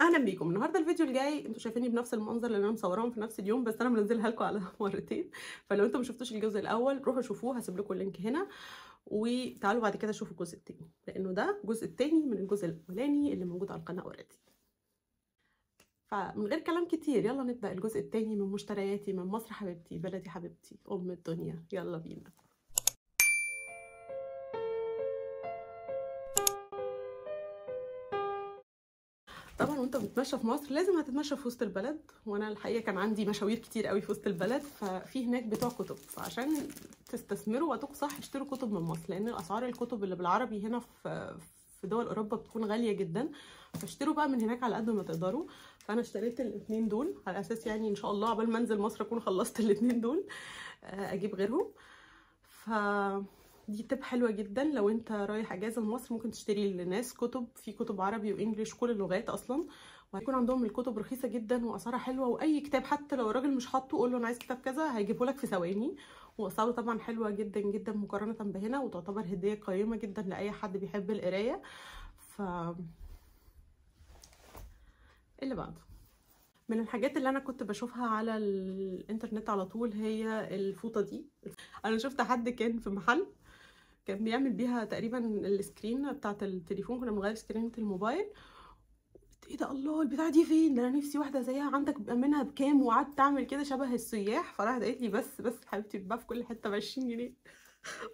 اهلا بيكم. النهارده الفيديو الجاي انتوا شايفيني بنفس المنظر اللي انا مصوراهم في نفس اليوم، بس انا منزلها لكم على مرتين. فلو انتوا ما شفتوش الجزء الاول روحوا شوفوه، هسيب لكم اللينك هنا. وتعالوا بعد كده شوفوا الجزء التاني، لانه ده الجزء التاني من الجزء الاولاني اللي موجود على القناه اوريدي. فمن غير كلام كتير يلا نبدا الجزء التاني من مشترياتي من مصر حبيبتي، بلدي حبيبتي، ام الدنيا. يلا بينا. طبعا وانت بتتمشى في مصر لازم هتتمشى في وسط البلد، وانا الحقيقه كان عندي مشاوير كتير قوي في وسط البلد، ففي هناك بتوع كتب، فعشان تستثمروا وقتكم صح اشتروا كتب من مصر، لان الاسعار الكتب اللي بالعربي هنا في دول اوروبا بتكون غاليه جدا. فاشتروا بقى من هناك على قد ما تقدروا. فانا اشتريت الاثنين دول على اساس يعني ان شاء الله قبل ما انزل مصر اكون خلصت الاثنين دول، اجيب غيرهم. ف دي تب حلوه جدا لو انت رايح اجازه لمصر، ممكن تشتري للناس كتب، في كتب عربي وانجليش كل اللغات اصلا، وهيكون عندهم الكتب رخيصه جدا واسعارها حلوه. واي كتاب حتى لو الراجل مش حاطه قول له انا عايز كتاب كذا هيجيبه لك في ثواني. واسعاره طبعا حلوه جدا جدا مقارنه بهنا، وتعتبر هديه قيمه جدا لاي حد بيحب القرايه. ف اللي بعده من الحاجات اللي انا كنت بشوفها على الانترنت على طول هي الفوطه دي. انا شفت حد كان في محل كان بيعمل بيها تقريبا السكرين بتاعت التليفون، كنا بنغير سكرينة الموبايل. ايه ده، الله البتاعه دي فين؟ ده انا نفسي واحده زيها، عندك منها بكام؟ وقعدت اعمل كده شبه السياح. فراحت قالت لي بس حبيبتي بتتباع في كل حته ب 20 جنيه.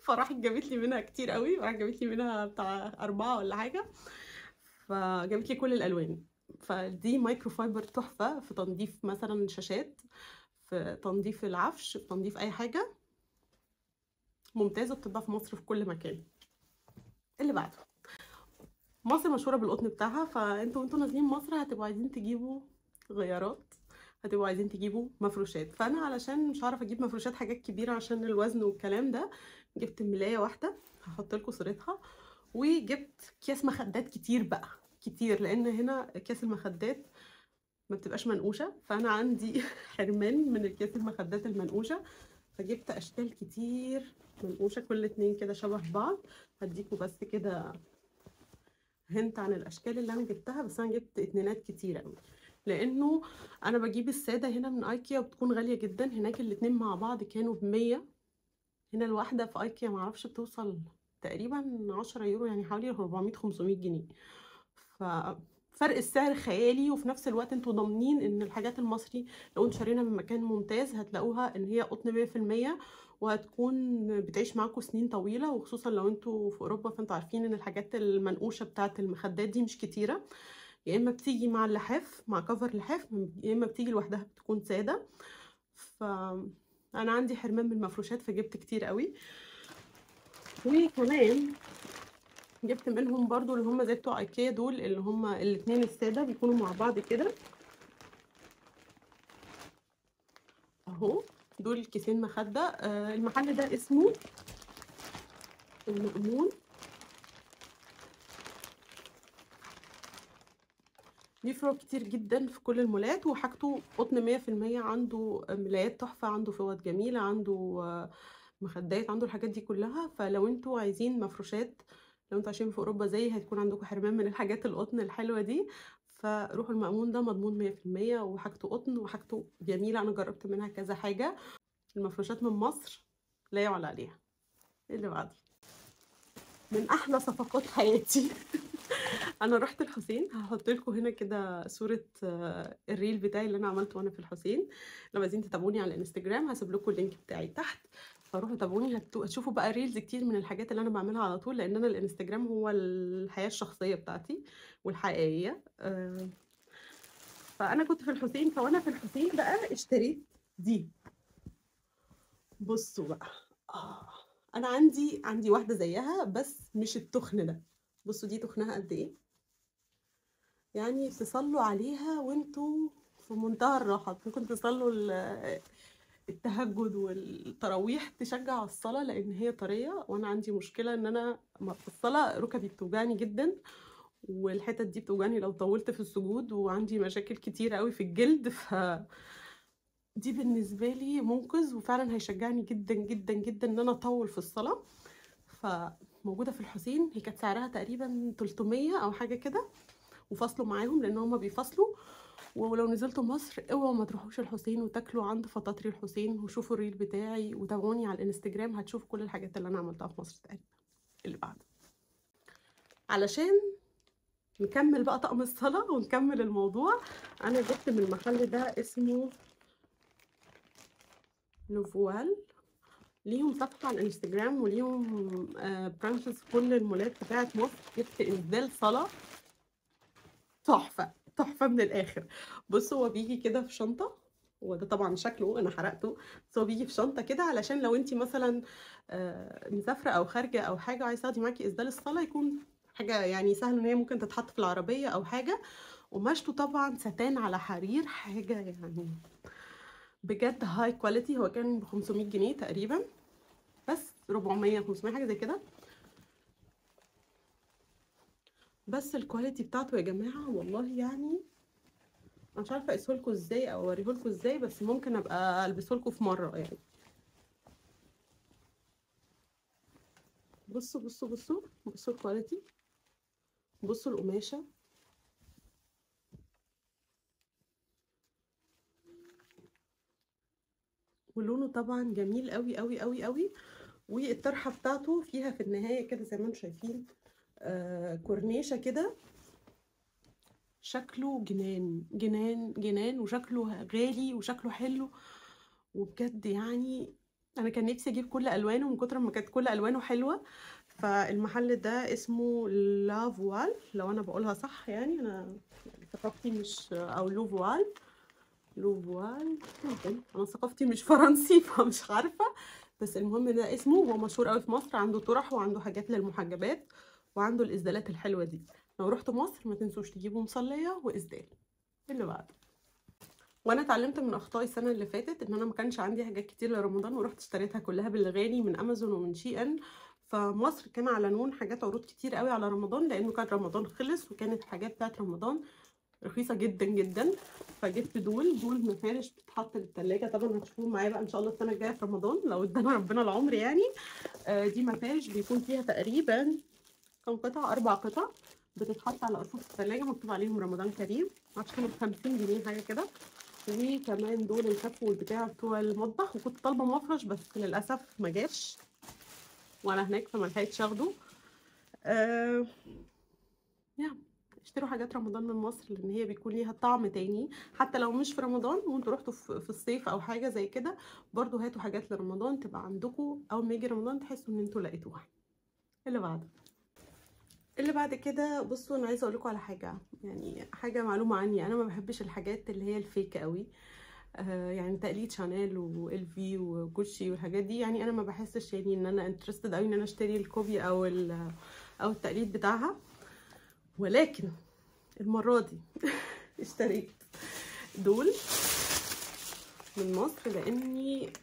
فراحت جابت لي منها كتير قوي، راحت جابت لي منها بتاع 4 ولا حاجه، فجابت لي كل الالوان. فدي مايكرو فايبر تحفه في تنظيف مثلا شاشات، في تنظيف العفش، في تنظيف اي حاجه، ممتازه، بتتباع في مصر في كل مكان. اللي بعده مصر مشهوره بالقطن بتاعها، فانتوا نازلين مصر هتبقوا عايزين تجيبوا غيارات، هتبقوا عايزين تجيبوا مفروشات. فانا علشان مش هعرف اجيب مفروشات حاجات كبيره عشان الوزن والكلام ده، جبت ملايه واحده هحط لكم صورتها، وجبت اكياس مخدات كتير بقى كتير، لان هنا اكياس المخدات ما بتبقاش منقوشه، فانا عندي حرمان من اكياس المخدات المنقوشه. فجبت اشكال كتير منقوشه، كل اتنين كده شبه بعض. هديكوا بس كده هنت عن الاشكال اللي انا جبتها، بس انا جبت اتنينات كتيره قوي، لانه انا بجيب الساده هنا من ايكيا وبتكون غاليه جدا. هناك الاتنين مع بعض كانوا ب100، هنا الواحده في ايكيا معرفش بتوصل تقريبا 10 يورو، يعني حوالي 400 500 جنيه. ففرق السعر خيالي، وفي نفس الوقت انتوا ضامنين ان الحاجات المصري لو انتوا شارينا من مكان ممتاز هتلاقوها ان هي قطن 100%، وهتكون بتعيش معاكم سنين طويله. وخصوصا لو انتوا في اوروبا فانتوا عارفين ان الحاجات المنقوشه بتاعه المخدات دي مش كتيره، يا اما بتيجي مع اللحاف مع كفر لحاف، يا اما بتيجي لوحدها بتكون ساده. ف انا عندي حرمان من المفروشات فجبت كتير قوي. وكمان جبت منهم برضو اللي هم زي بتوع ايكيا دول، اللي هم الاتنين الساده بيكونوا مع بعض كده اهو. دول كيسين مخده. المحل ده اسمه المأمون. ليه فروع كتير جدا في كل المولات، وحاجته قطن 100%. عنده ملايات تحفه، عنده فوط جميله، عنده مخدات، عنده الحاجات دي كلها. فلو انتوا عايزين مفروشات، لو انتوا عايشين في اوروبا زي هتكون عندكم حرمان من الحاجات القطن الحلوه دي، فروحوا المأمون ده مضمون 100%، وحاجته قطن وحاجته جميله. انا جربت منها كذا حاجه. المفروشات من مصر لا يعلى عليها. اللي بعده من احلى صفقات حياتي انا رحت الحسين. هحط لكم هنا كده صوره الريل بتاعي اللي انا عملته وانا في الحسين. لو عايزين تتابعوني على الانستجرام هسيب لكم اللينك بتاعي تحت، فروحوا تابعوني. هتشوفوا بقى ريلز كتير من الحاجات اللي انا بعملها على طول، لان انا الانستجرام هو الحياه الشخصيه بتاعتي والحقيقيه. فانا كنت في الحسين، فوانا في الحسين بقى اشتريت دي. بصوا بقى، آه. انا عندي واحده زيها بس مش التخن ده. بصوا دي تخنها قد ايه، يعني تصلوا عليها وانتوا في منتهى الراحه. ممكن تصلوا التهجد والتراويح، تشجع على الصلاه، لان هي طريه. وانا عندي مشكله ان انا في الصلاه ركبي بتوجعني جدا، والحتت دي بتوجعني لو طولت في السجود، وعندي مشاكل كتير قوي في الجلد. دي بالنسبة لي منقذ، وفعلا هيشجعني جدا جدا جدا ان انا اطول في الصلاة. فموجودة في الحسين، هي كانت سعرها تقريبا 300 او حاجة كده، وفصلوا معاهم لان هم بيفصلوا. ولو نزلتوا مصر اوعوا ما تروحوش الحسين وتاكلوا عند فطاطري الحسين، وشوفوا الريل بتاعي وتابعوني على الانستجرام، هتشوفوا كل الحاجات اللي انا عملتها في مصر تقريبا. اللي بعده علشان نكمل بقى طقم الصلاة ونكمل الموضوع، انا جبت من المحل ده اسمه لوفوال، ليهم صفحة على الانستجرام وليهم برانشز في كل المولات بتاعة مصر. جبت انزال صلاة تحفة تحفة من الاخر. بصوا هو بيجي كده في شنطة، وده طبعا شكله انا حرقته، بس هو بيجي في شنطة كده علشان لو انتي مثلا مسافرة او خارجة او حاجة عايزة تاخدي معاكي اسدال الصلاة، يكون حاجة يعني سهل ان هي ممكن تتحط في العربية او حاجة. ومشته طبعا ستان على حرير، حاجة يعني بجد هاي كواليتي. هو كان ب 500 جنيه تقريبا، بس 400 500 حاجه زي كده. بس الكواليتي بتاعته يا جماعه والله يعني انا مش عارفه اقيسه لكم ازاي او اوريه لكم ازاي، بس ممكن ابقى البسه لكم في مره يعني. بصوا بصوا بصوا بصوا الكواليتي، بصوا القماشه، ولونه طبعا جميل قوي قوي قوي قوي. والطرحه بتاعته فيها في النهايه كده زي ما انتم شايفين كورنيشه كده، شكله جنان جنان جنان، وشكله غالي وشكله حلو. وبجد يعني انا كان نفسي اجيب كل الوانه من كتر ما كانت كل الوانه حلوه. فالمحل ده اسمه لافوال، لو انا بقولها صح يعني، انا ثقافتي مش، او لوفوال، لوفوال ممكن، انا ثقافتي مش فرنسي فمش عارفه. بس المهم ده اسمه، هو مشهور قوي في مصر، عنده طرح وعنده حاجات للمحجبات وعنده الاسدالات الحلوه دي. لو رحتوا مصر ما تنسوش تجيبوا مصليه واسدال. اللي بعده، وانا اتعلمت من اخطائي السنه اللي فاتت ان انا ما كانش عندي حاجات كتير لرمضان، ورحت اشتريتها كلها بالغالي من امازون ومن شي ان. فمصر كان اعلنون حاجات عروض كتير قوي على رمضان، لانه كان رمضان خلص وكانت حاجات بتاعت رمضان رخيصه جدا جدا. فجبت دول مفارش بتتحط للتلاجة، طبعا هتشوفوهم معايا بقى ان شاء الله السنه الجايه في رمضان لو ادانا ربنا العمر يعني. دي مفارش بيكون فيها تقريبا كم قطعه، 4 قطع، بتتحط على ارفف التلاجة مكتوب عليهم رمضان كريم. معرفش كانوا ب50 جنيه حاجه كده. وكمان دول الكف والبتاع بتوع المطبخ، وكنت طالبه مفرش بس للاسف ما جاش وانا هناك فما لحقتش اخده. يا اشتروا حاجات رمضان من مصر، لان هي بيكون ليها طعم تاني. حتى لو مش في رمضان وانتوا رحتوا في الصيف او حاجه زي كده، برضو هاتوا حاجات لرمضان تبقى عندكم، اول ما يجي رمضان تحسوا ان انتوا لقيتوها. اللي بعد كده بصوا، انا عايزه اقول لكم على حاجه، يعني حاجه معلومه عني، انا ما بحبش الحاجات اللي هي الفيك قوي. يعني تقليد شانيل وال في وجوتشي والحاجات دي، يعني انا ما بحسش يعني ان انا انترستد قوي ان انا اشتري الكوبي او التقليد بتاعها. ولكن المره دي اشتريت دول من مصر لاني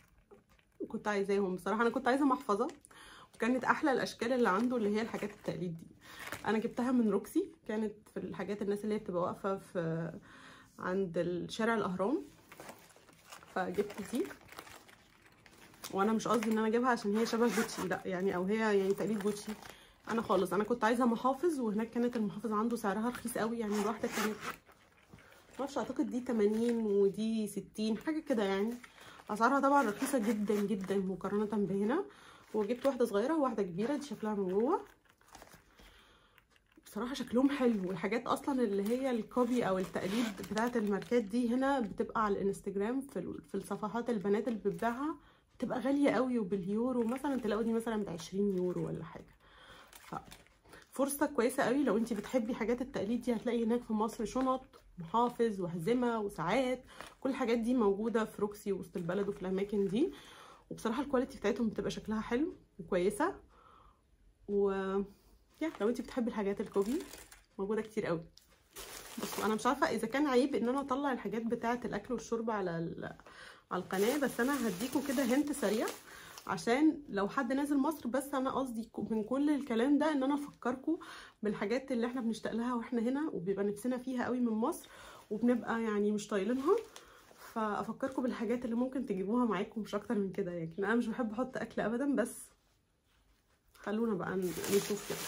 كنت عايزاهم بصراحه. انا كنت عايزه محفظه، وكانت احلى الاشكال اللي عنده اللي هي الحاجات التقليد دي. انا جبتها من روكسي، كانت في الحاجات الناس اللي هي بتبقى واقفه في عند شارع الاهرام، فجبت دي. وانا مش قصدي ان انا اجيبها عشان هي شبه جوتشي، لا يعني، او هي يعني تقليد جوتشي انا خالص. انا كنت عايزه محافظ، وهناك كانت المحافظ عنده سعرها رخيص قوي، يعني الواحده كانت معرفش، اعتقد دي 80 ودي 60 حاجه كده يعني. اسعارها طبعا رخيصه جدا جدا مقارنه بهنا. وجبت واحده صغيره وواحده كبيره، دي شكلها من جوه بصراحه شكلهم حلو. والحاجات اصلا اللي هي الكوبي او التقليد بتاعه الماركات دي هنا بتبقى على الانستجرام في الصفحات البنات اللي بتبيعها، بتبقى غاليه قوي وباليورو، مثلا تلاقوا دي مثلا ب20 يورو ولا حاجه. فرصه كويسه قوي لو انت بتحبي حاجات التقليد دي. هتلاقي هناك في مصر شنط محافظ وحزمه وساعات، كل الحاجات دي موجوده في روكسي وسط البلد وفي الاماكن دي. وبصراحه الكواليتي بتاعتهم بتبقى شكلها حلو وكويسه. و لو انت بتحبي الحاجات الكوبي موجوده كتير قوي. بصوا انا مش عارفه اذا كان عيب ان انا اطلع الحاجات بتاعه الاكل والشرب على القناه، بس انا هديكم كده هنت سريع عشان لو حد نازل مصر. بس انا قصدي من كل الكلام ده ان انا افكركم بالحاجات اللي احنا بنشتاق لها واحنا هنا، وبيبقى نفسنا فيها قوي من مصر، وبنبقى يعني مش طايلينها. فافكركم بالحاجات اللي ممكن تجيبوها معاكم، مش اكتر من كده يعني. انا مش بحب احط اكل ابدا، بس خلونا بقى نشوف كده.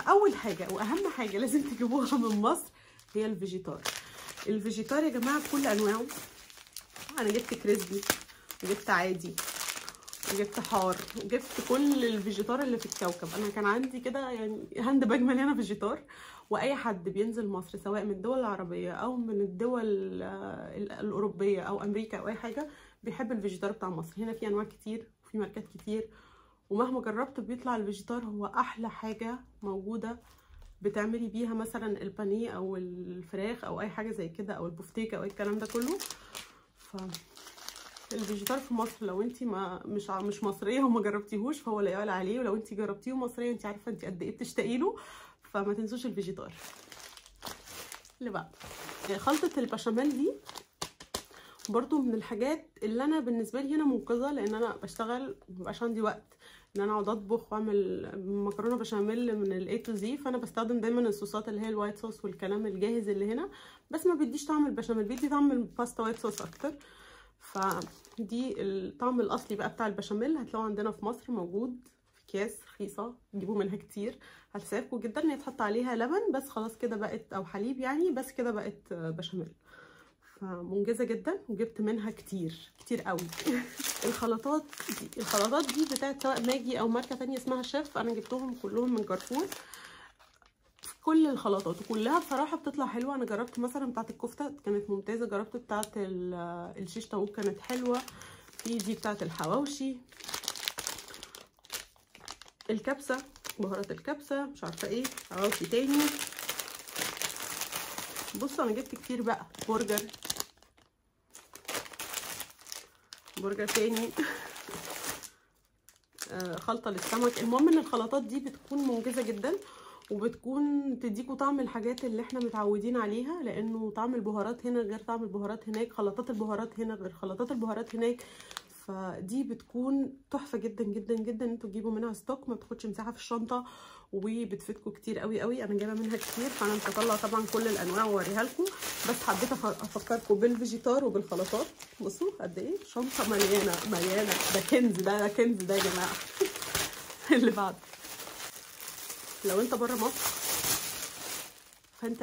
اول حاجه واهم حاجه لازم تجيبوها من مصر هي الفيجيتار. الفيجيتار يا جماعه بكل انواعه. انا جبت كريسبي وجبت عادي وجبت حار وجبت كل الفيجيتار اللي في الكوكب. انا كان عندي كده يعني هاند باج مليانه فيجيتار. واي حد بينزل مصر سواء من الدول العربيه او من الدول الاوروبيه او امريكا او اي حاجه بيحب الفيجيتار بتاع مصر. هنا في انواع كتير وفي ماركات كتير، ومهما جربت بيطلع الفيجيتار هو احلى حاجه موجوده بتعملي بيها مثلا البانيه او الفراخ او اي حاجه زي كده او البفتيك او الكلام ده كله. الفيجيتار في مصر لو انت مش مصريه وما جربتيهوش فهو لا يعلى عليه، ولو انت جربتيه مصريه انت عارفه انت قد ايه بتشتاقي له، فما تنسوش الفيجيتار. اللي بعد خلطه البشاميل دي برضو من الحاجات اللي انا بالنسبه لي هنا منقذه، لان انا بشتغل مبقاش عندي وقت ان انا اقعد اطبخ واعمل مكرونه بشاميل من الاي تو زي، فانا بستخدم دايما الصوصات اللي هي الوايت صوص والكلام الجاهز اللي هنا، بس ما بيديش طعم البشاميل، بيدي طعم الباستا وايت صوص اكتر. فدي الطعم الاصلي بقى بتاع البشاميل هتلاقوه عندنا في مصر موجود في اكياس رخيصه، تجيبوا منها كتير، هتسعفكم جدا. ان يتحط عليها لبن بس خلاص كده بقت، او حليب يعني بس كده بقت بشاميل، فمنجزه جدا وجبت منها كتير كتير قوي. الخلطات دي بتاعت سواء ماجي او ماركه تانية اسمها شيف، انا جبتهم كلهم من كارفور. كل الخلطات وكلها بصراحه بتطلع حلوه. انا جربت مثلا بتاعت الكفته كانت ممتازه، جربت بتاعت الشيش طاووق كانت حلوه، في دي بتاعت الحواوشي، الكبسه بهارات الكبسه مش عارفه ايه، حواوشي تاني. بصوا انا جبت كتير بقى، برجر تاني خلطه للسمك. المهم ان الخلطات دي بتكون منجزه جدا وبتكون تديكوا طعم الحاجات اللي احنا متعودين عليها، لانه طعم البهارات هنا غير طعم البهارات هناك، خلطات البهارات هنا غير خلطات البهارات هناك، فدي بتكون تحفه جدا جدا جدا. انتوا تجيبوا منها ستوك، ما بتاخدش مساحه في الشنطه وبتفيدكم كتير قوي قوي. انا جايبه منها كتير فانا مش هطلع طبعا كل الانواع واوريها لكم، بس حبيت افكركم بالفيجيتار وبالخلطات. بصوا قد ايه شنطه مليانه مليانه، ده كنز، ده كنز ده يا جماعه. اللي بعد، لو انت بره مصر فانت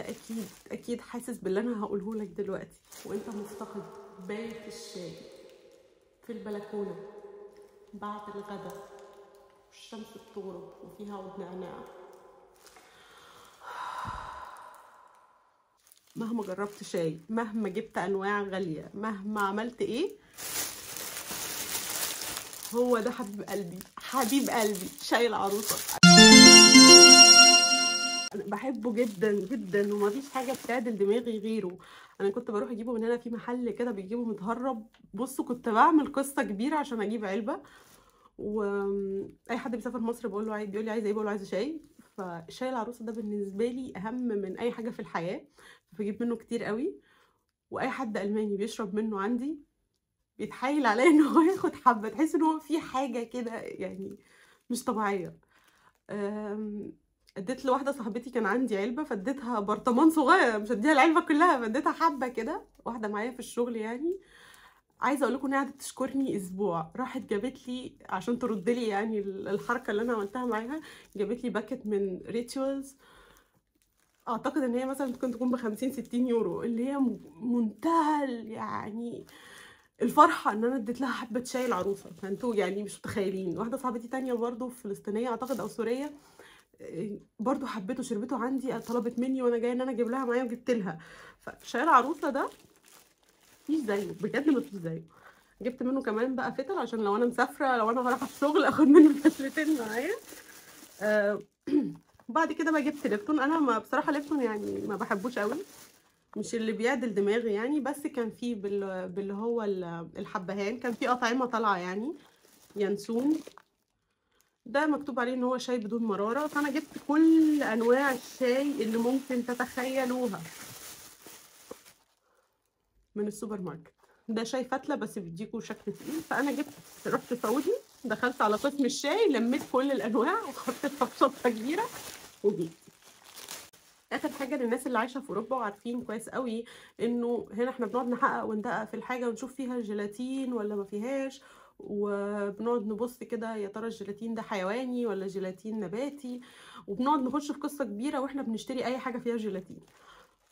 اكيد حاسس باللي انا هقوله لك دلوقتي، وانت مفتقد باية الشاي في البلكونه بعد الغدا والشمس بتغرب وفيها عود نعناع. مهما جربت شاي، مهما جبت انواع غاليه، مهما عملت ايه، هو ده حبيب قلبي، حبيب قلبي، شاي العروسه. انا بحبه جدا جدا ومفيش حاجه بتعدل دماغي غيره. انا كنت بروح اجيبه من هنا في محل كده بيجيبه متهرب. بصوا كنت بعمل قصه كبيره عشان اجيب علبه، واي حد بيسافر مصر بقول له عايز، بيقول لي عايزه ايه، بقول له عايزه شاي. فشاي العروسه ده بالنسبه لي اهم من اي حاجه في الحياه، بجيب منه كتير قوي. واي حد الماني بيشرب منه عندي بيتحايل عليا ان هو ياخد حبه، تحس ان هو في حاجه كده يعني مش طبيعيه. اديت لواحده صاحبتي كان عندي علبه، فاديتها برطمان صغير، مش اديها العلبه كلها، فاديتها حبه كده، واحده معايا في الشغل يعني. عايزه اقول لكم ان هي قعدت تشكرني اسبوع، راحت جابت لي عشان ترد لي يعني الحركه اللي انا عملتها معاها، جابت لي باكت من ريتشوالز، اعتقد ان هي مثلا ممكن تكون ب 50-60 يورو، اللي هي منتهى يعني الفرحه ان انا اديت لها حبه شاي العروسه. فانتوا يعني مش متخيلين. واحده صاحبتي تانية برضو فلسطينيه اعتقد او سوريه برضو حبيته، شربته عندي، طلبت مني وانا جايه ان انا اجيب لها معايا وجبت لها. فشاي العروسه ده مفيش زيه بجد، مفيش زيه. جبت منه كمان بقى فتل عشان لو انا مسافره، لو انا رايحه الشغل اخد منه فتلتين معايا. بعد كده بقى جبت ليبتون. انا ما بصراحه ليبتون يعني ما بحبوش قوي، مش اللي بيعدل دماغي يعني، بس كان فيه باللي هو الحبهان، كان فيه اطعمه طالعه يعني ينسون، ده مكتوب عليه ان هو شاي بدون مراره. فانا جبت كل انواع الشاي اللي ممكن تتخيلوها من السوبر ماركت. ده شاي فتله بس بيديكوا شكل تقيل، فانا رحت سعودي، دخلت على قسم الشاي، لميت كل الانواع وحطيتها في شنطه كبيره وجيت. اخر حاجه للناس اللي عايشه في اوروبا وعارفين كويس قوي انه هنا احنا بنقعد نحقق وندقق في الحاجه ونشوف فيها جيلاتين ولا ما فيهاش، وبنقعد نبص كده يا ترى الجيلاتين ده حيواني ولا جيلاتين نباتي، وبنقعد نخش في قصة كبيرة واحنا بنشتري اي حاجة فيها جيلاتين.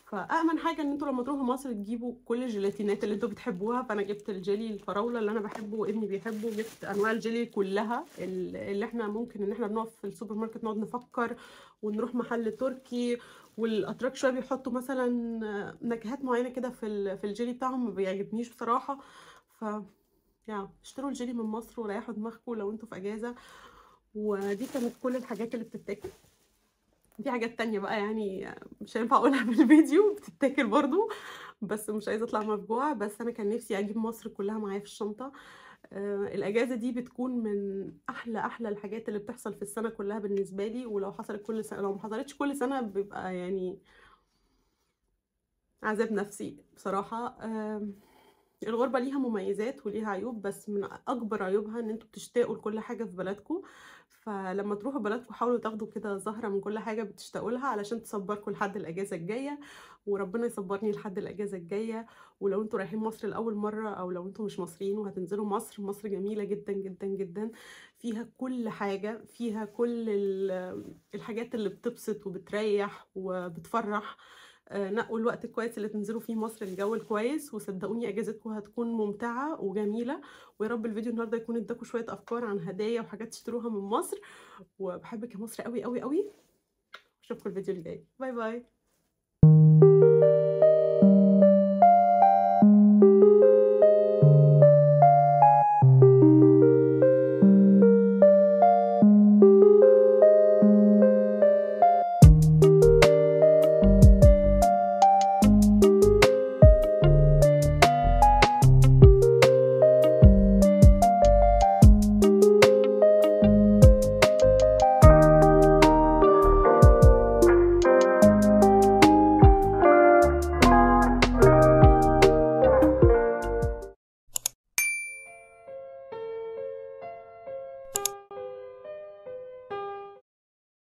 فأأمن حاجة ان انتوا لما تروحوا مصر تجيبوا كل الجيلاتينات اللي انتوا بتحبوها. فانا جبت الجيلي الفراولة اللي انا بحبه وابني بيحبه، جبت انواع الجيلي كلها اللي احنا ممكن ان احنا بنقف في السوبر ماركت نقعد نفكر، ونروح محل تركي. والاتراك شويه بيحطوا مثلا نكهات معينه كده في الجيلي بتاعهم، ما بيعجبنيش بصراحه. ف اشتروا الجيلي من مصر وريحوا دماغكم لو انتوا في اجازه. ودي كانت كل الحاجات اللي بتتاكل. في حاجات تانية بقى يعني مش هينفع اقولها في الفيديو، بتتاكل برضو، بس مش عايزه اطلع مفجوعه. بس انا كان نفسي اجيب مصر كلها معايا في الشنطه. الاجازه دي بتكون من احلى الحاجات اللي بتحصل في السنه كلها بالنسبه لي. ولو حصلت كل سنه، لو ما حصلتش كل سنه، بيبقى يعني عذاب نفسي بصراحه. الغربة ليها مميزات وليها عيوب، بس من أكبر عيوبها إن انتوا بتشتاقوا لكل حاجة في بلدكم. فلما تروحوا بلدكم حاولوا تاخدوا كده زهرة من كل حاجة بتشتاقوا لها علشان تصبركم لحد الأجازة الجاية. وربنا يصبرني لحد الأجازة الجاية. ولو انتوا رايحين مصر لأول مرة، أو لو انتوا مش مصريين وهتنزلوا مصر، مصر جميلة جدا جدا جدا. فيها كل حاجة، فيها كل الحاجات اللي بتبسط وبتريح وبتفرح. نقوا الوقت الكويس اللي تنزلوا فيه مصر، الجو الكويس، وصدقوني اجازتكم هتكون ممتعة وجميلة. ويا رب الفيديو النهارده يكون اداكم شوية افكار عن هدايا وحاجات تشتروها من مصر. وبحبك يا مصر قوي قوي قوي. اشوفكم الفيديو الجاي. باي باي.